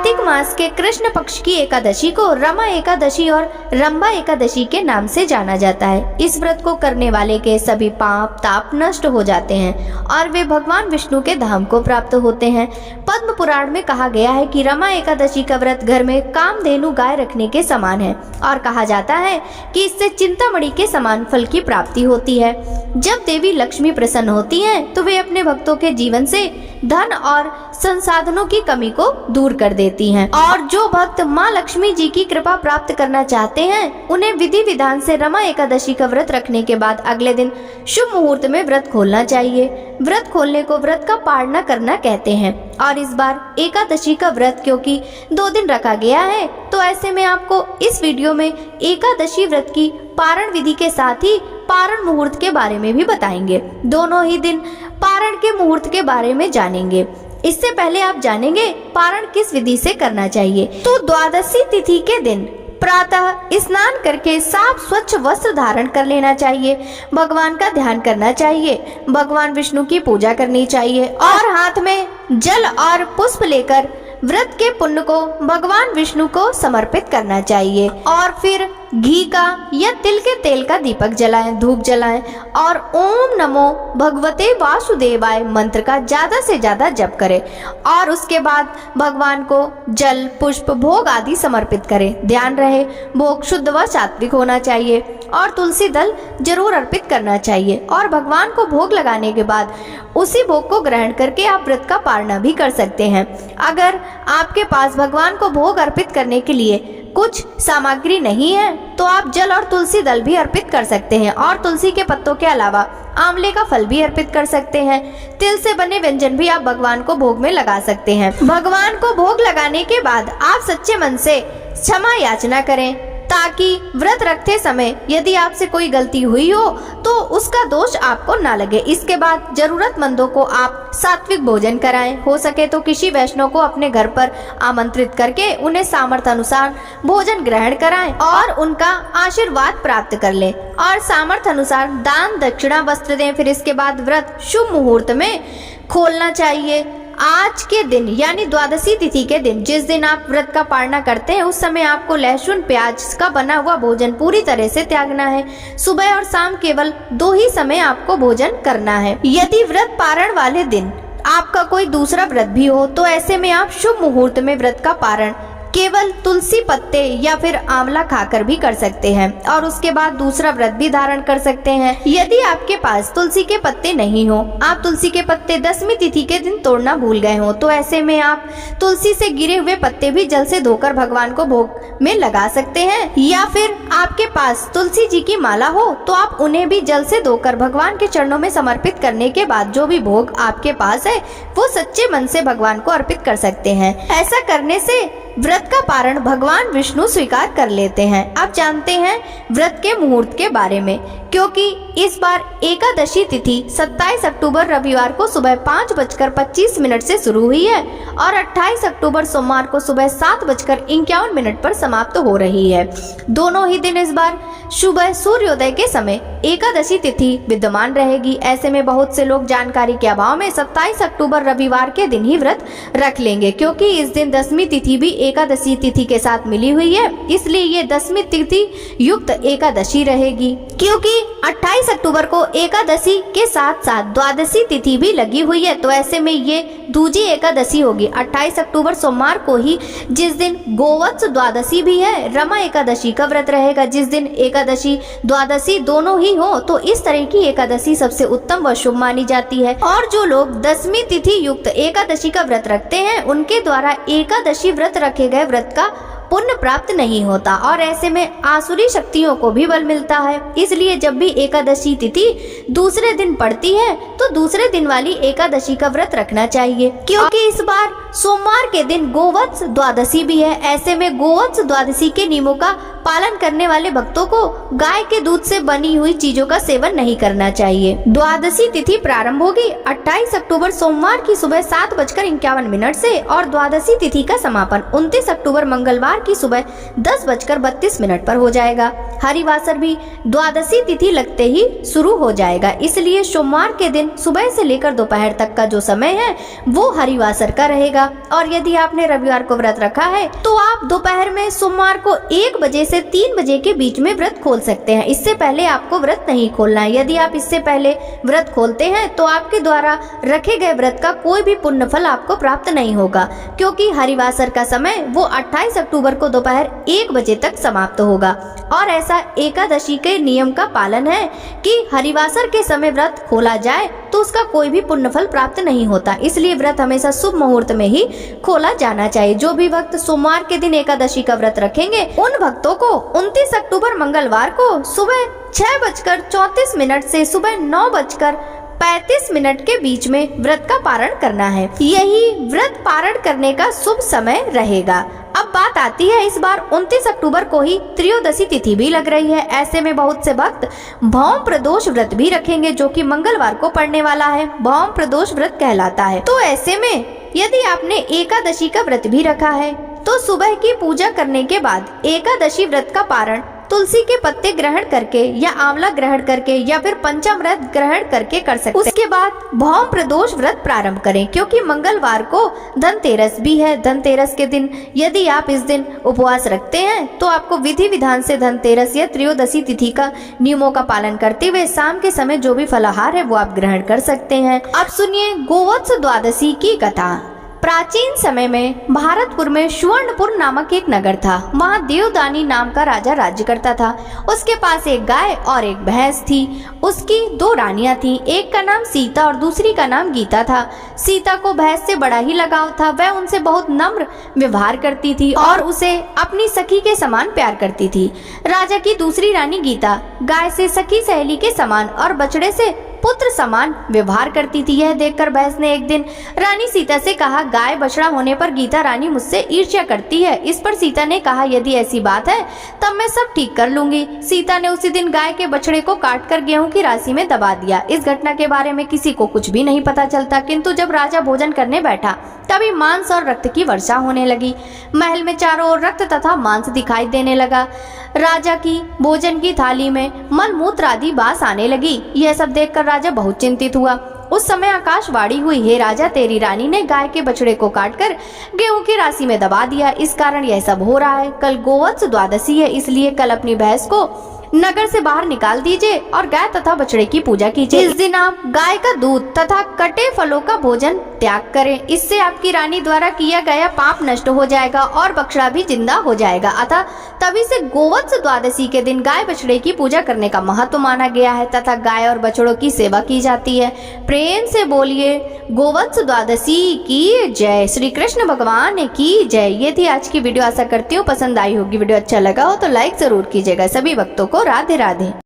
कार्तिक मास के कृष्ण पक्ष की एकादशी को रमा एकादशी और रंभा एकादशी के नाम से जाना जाता है। इस व्रत को करने वाले के सभी पाप ताप नष्ट हो जाते हैं और वे भगवान विष्णु के धाम को प्राप्त होते हैं। पद्म पुराण में कहा गया है कि रमा एकादशी का व्रत घर में कामधेनु गाय रखने के समान है और कहा जाता है कि इससे चिंतामणि के समान फल की प्राप्ति होती है। जब देवी लक्ष्मी प्रसन्न होती हैं, तो वे अपने भक्तों के जीवन से धन और संसाधनों की कमी को दूर कर देती हैं और जो भक्त माँ लक्ष्मी जी की कृपा प्राप्त करना चाहते हैं, उन्हें विधि विधान से रमा एकादशी का व्रत रखने के बाद अगले दिन शुभ मुहूर्त में व्रत खोलना चाहिए। व्रत खोलने को व्रत का पारणा करना कहते हैं और इस बार एकादशी का व्रत क्योंकि 2 दिन रखा गया है, तो ऐसे में आपको इस वीडियो में एकादशी व्रत की पारण विधि के साथ ही पारण मुहूर्त के बारे में भी बताएंगे। दोनों ही दिन पारण के मुहूर्त के बारे में जानेंगे। इससे पहले आप जानेंगे पारण किस विधि से करना चाहिए। तो द्वादशी तिथि के दिन प्रातः स्नान करके साफ स्वच्छ वस्त्र धारण कर लेना चाहिए। भगवान का ध्यान करना चाहिए, भगवान विष्णु की पूजा करनी चाहिए और हाथ में जल और पुष्प लेकर व्रत के पुण्य को भगवान विष्णु को समर्पित करना चाहिए और फिर घी का या तिल के तेल का दीपक जलाएं, धूप जलाएं और ओम नमो भगवते वासुदेवाय मंत्र का ज्यादा से ज्यादा जप करें और उसके बाद भगवान को जल पुष्प भोग आदि समर्पित करें। ध्यान रहे भोग शुद्ध व सात्विक होना चाहिए और तुलसी दल जरूर अर्पित करना चाहिए और भगवान को भोग लगाने के बाद उसी भोग को ग्रहण करके आप व्रत का पारणा भी कर सकते हैं। अगर आपके पास भगवान को भोग अर्पित करने के लिए कुछ सामग्री नहीं है, तो आप जल और तुलसी दल भी अर्पित कर सकते हैं और तुलसी के पत्तों के अलावा आंवले का फल भी अर्पित कर सकते हैं। तिल से बने व्यंजन भी आप भगवान को भोग में लगा सकते हैं। भगवान को भोग लगाने के बाद आप सच्चे मन से क्षमा याचना करें ताकि व्रत रखते समय यदि आपसे कोई गलती हुई हो तो उसका दोष आपको ना लगे। इसके बाद जरूरतमंदों को आप सात्विक भोजन कराएं। हो सके तो किसी वैष्णव को अपने घर पर आमंत्रित करके उन्हें सामर्थ्य अनुसार भोजन ग्रहण कराएं और उनका आशीर्वाद प्राप्त कर लें और सामर्थ्य अनुसार दान दक्षिणा वस्त्र दें। फिर इसके बाद व्रत शुभ मुहूर्त में खोलना चाहिए। आज के दिन यानी द्वादशी तिथि के दिन जिस दिन आप व्रत का पारणा करते हैं, उस समय आपको लहसुन प्याज का बना हुआ भोजन पूरी तरह से त्यागना है। सुबह और शाम केवल 2 ही समय आपको भोजन करना है। यदि व्रत पारण वाले दिन आपका कोई दूसरा व्रत भी हो, तो ऐसे में आप शुभ मुहूर्त में व्रत का पारण केवल तुलसी पत्ते या फिर आंवला खाकर भी कर सकते हैं और उसके बाद दूसरा व्रत भी धारण कर सकते हैं। यदि आपके पास तुलसी के पत्ते नहीं हो, आप तुलसी के पत्ते 10वीं तिथि के दिन तोड़ना भूल गए हो, तो ऐसे में आप तुलसी से गिरे हुए पत्ते भी जल से धोकर भगवान को भोग में लगा सकते हैं। या फिर आपके पास तुलसी जी की माला हो तो आप उन्हें भी जल से धोकर भगवान के चरणों में समर्पित करने के बाद जो भी भोग आपके पास है वो सच्चे मन से भगवान को अर्पित कर सकते हैं। ऐसा करने से व्रत का पारण भगवान विष्णु स्वीकार कर लेते हैं। अब जानते हैं व्रत के मुहूर्त के बारे में, क्योंकि इस बार एकादशी तिथि 27 अक्टूबर रविवार को सुबह 5:25 से शुरू हुई है और 28 अक्टूबर सोमवार को सुबह 7:51 पर समाप्त हो रही है। दोनों ही दिन इस बार सुबह सूर्योदय के समय एकादशी तिथि विद्यमान रहेगी। ऐसे में बहुत से लोग जानकारी के अभाव में 27 अक्टूबर रविवार के दिन ही व्रत रख लेंगे, क्योंकि इस दिन 10वीं तिथि भी एकादशी तिथि के साथ मिली हुई है, इसलिए ये 10वीं तिथि युक्त एकादशी रहेगी। क्योंकि 28 अक्टूबर को एकादशी के साथ साथ द्वादशी तिथि भी लगी हुई है, तो ऐसे में ये दूजी एकादशी होगी। 28 अक्टूबर सोमवार को ही, जिस दिन गोवत्स द्वादशी भी है, रमा एकादशी का व्रत रहेगा। जिस दिन एकादशी द्वादशी दोनों ही हो, तो इस तरह की एकादशी सबसे उत्तम व शुभ मानी जाती है। और जो लोग 10वीं तिथि युक्त एकादशी का व्रत रखते हैं, उनके द्वारा एकादशी व्रत रखे गए व्रत का पुण्य प्राप्त नहीं होता और ऐसे में आसुरी शक्तियों को भी बल मिलता है। इसलिए जब भी एकादशी तिथि दूसरे दिन पड़ती है, तो दूसरे दिन वाली एकादशी का व्रत रखना चाहिए, क्योंकि इस बार सोमवार के दिन गोवत्स द्वादशी भी है। ऐसे में गोवत्स द्वादशी के नियमों का पालन करने वाले भक्तों को गाय के दूध से बनी हुई चीजों का सेवन नहीं करना चाहिए। द्वादशी तिथि प्रारंभ होगी 28 अक्टूबर सोमवार की सुबह 7:51 से और द्वादशी तिथि का समापन 29 अक्टूबर मंगलवार की सुबह 10:32 पर हो जाएगा। हरिवासर भी द्वादशी तिथि लगते ही शुरू हो जाएगा, इसलिए सोमवार के दिन सुबह से लेकर दोपहर तक का जो समय है वो हरिवासर का रहेगा। और यदि आपने रविवार को व्रत रखा है तो आप दोपहर में सोमवार को 1 बजे से 3 बजे के बीच में व्रत खोल सकते हैं। इससे पहले आपको व्रत नहीं खोलना है। यदि आप इससे पहले व्रत खोलते हैं तो आपके द्वारा रखे गए व्रत का कोई भी पुण्य फल आपको प्राप्त नहीं होगा, क्योंकि हरिवासर का समय वो 28 अक्टूबर को दोपहर 1 बजे तक समाप्त होगा। और ऐसा एकादशी के नियम का पालन है कि हरिवासर के समय व्रत खोला जाए तो उसका कोई भी पुण्य फल प्राप्त नहीं होता, इसलिए व्रत हमेशा शुभ मुहूर्त में ही खोला जाना चाहिए। जो भी भक्त सोमवार के दिन एकादशी का व्रत रखेंगे उन भक्तों को 29 अक्टूबर मंगलवार को सुबह 6:34 से सुबह 9:35 के बीच में व्रत का पारण करना है। यही व्रत पारण करने का शुभ समय रहेगा। अब बात आती है, इस बार 29 अक्टूबर को ही त्रयोदशी तिथि भी लग रही है। ऐसे में बहुत से भक्त भौम प्रदोष व्रत भी रखेंगे, जो कि मंगलवार को पड़ने वाला है। भौम प्रदोष व्रत कहलाता है। तो ऐसे में यदि आपने एकादशी का व्रत भी रखा है तो सुबह की पूजा करने के बाद एकादशी व्रत का पारण तुलसी के पत्ते ग्रहण करके या आंवला ग्रहण करके या फिर पंचामृत ग्रहण करके कर सकते हैं। उसके बाद भौम प्रदोष व्रत प्रारंभ करें, क्योंकि मंगलवार को धनतेरस भी है। धनतेरस के दिन यदि आप इस दिन उपवास रखते हैं तो आपको विधि विधान से धनतेरस या त्रयोदशी तिथि का नियमों का पालन करते हुए शाम के समय जो भी फलाहार है वो आप ग्रहण कर सकते हैं। अब सुनिए गोवत्स द्वादशी की कथा। प्राचीन समय में भारतपुर में सुवर्णपुर नामक एक नगर था। वहाँ देवदानी नाम का राजा राज्य करता था। उसके पास एक गाय और एक भैंस थी। उसकी 2 रानियां थीं। एक का नाम सीता और दूसरी का नाम गीता था। सीता को भैंस से बड़ा ही लगाव था। वह उनसे बहुत नम्र व्यवहार करती थी और उसे अपनी सखी के समान प्यार करती थी। राजा की दूसरी रानी गीता गाय से सखी सहेली के समान और बछड़े से पुत्र समान व्यवहार करती थी। यह देखकर भैंस ने एक दिन रानी सीता से कहा, गाय बछड़ा होने पर गीता रानी मुझसे ईर्ष्या करती है। इस पर सीता ने कहा, यदि ऐसी बात है तब मैं सब ठीक कर लूंगी। सीता ने उसी दिन गाय के बछड़े को काटकर गेहूं की राशि में दबा दिया। इस घटना के बारे में किसी को कुछ भी नहीं पता चलता, किंतु जब राजा भोजन करने बैठा तभी मांस और रक्त की वर्षा होने लगी। महल में चारों ओर रक्त तथा मांस दिखाई देने लगा। राजा की भोजन की थाली में मलमूत्र आदि बास आने लगी। यह सब देखकर राजा बहुत चिंतित हुआ। उस समय आकाशवाणी हुई, हे राजा, तेरी रानी ने गाय के बछड़े को काटकर गेहूं की राशि में दबा दिया। इस कारण यह सब हो रहा है। कल गोवत्स द्वादशी है, इसलिए कल अपनी भैंस को नगर से बाहर निकाल दीजिए और गाय तथा बछड़े की पूजा कीजिए। इस दिन आप गाय का दूध तथा कटे फलों का भोजन त्याग करें। इससे आपकी रानी द्वारा किया गया पाप नष्ट हो जाएगा और बछड़ा भी जिंदा हो जाएगा। अतः तभी से गोवत्स द्वादशी के दिन गाय बछड़े की पूजा करने का महत्व माना गया है तथा गाय और बछड़ों की सेवा की जाती है। प्रेम से बोलिए गोवत्स द्वादशी की जय। श्री कृष्ण भगवान की जय। ये थी आज की वीडियो। आशा करती हूँ पसंद आई होगी। वीडियो अच्छा लगा हो तो लाइक जरूर कीजिएगा। सभी भक्तों को राधे राधे।